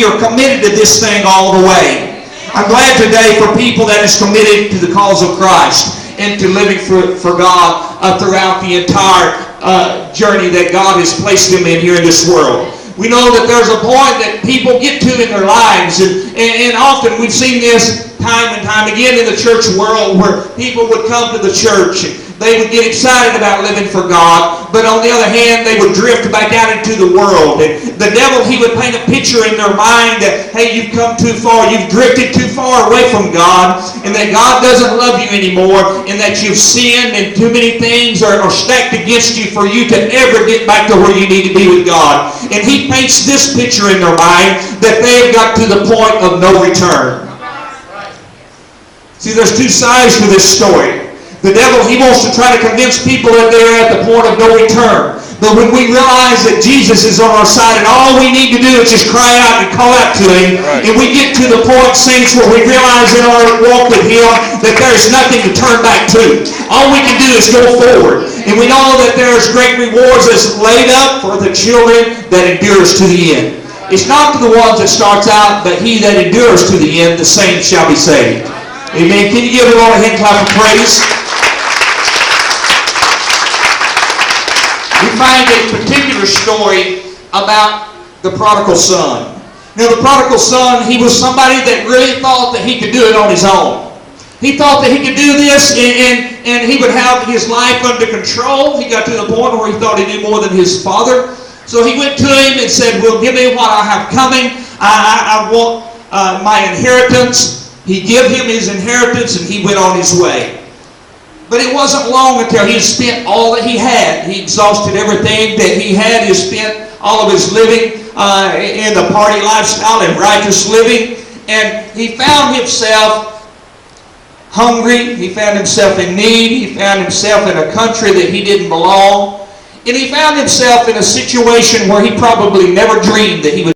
you're committed to this thing all the way. I'm glad today for people that is committed to the cause of Christ and to living for God throughout the entire journey that God has placed them in here in this world. We know that there's a point that people get to in their lives, and often we've seen this time and time again in the church world where people would come to the church and they would get excited about living for God, but on the other hand, they would drift back out into the world. And the devil, he would paint a picture in their mind that, hey, you've come too far, you've drifted too far away from God, and that God doesn't love you anymore, and that you've sinned and too many things are stacked against you for you to ever get back to where you need to be with God. And he paints this picture in their mind that they have got to the point of no return. See, there's two sides to this story. The devil, he wants to try to convince people that they're at the point of no return. But when we realize that Jesus is on our side and all we need to do is just cry out and call out to Him, and we get to the point, saints, where we realize in our walk with Him that there's nothing to turn back to. All we can do is go forward. And we know that there's great rewards that's laid up for the children that endures to the end. It's not to the ones that starts out, but he that endures to the end, the same shall be saved. Amen. Can you give the Lord a hand clap of praise? We find a particular story about the prodigal son. Now, the prodigal son, he was somebody that really thought that he could do it on his own. He thought that he could do this and he would have his life under control. He got to the point where he thought he knew more than his father. So he went to him and said, well, give me what I have coming. I want my inheritance. He gave him his inheritance and he went on his way. But it wasn't long until he had spent all that he had. He exhausted everything that he had. He spent all of his living in the party lifestyle and righteous living. And he found himself hungry. He found himself in need. He found himself in a country that he didn't belong. And he found himself in a situation where he probably never dreamed that he would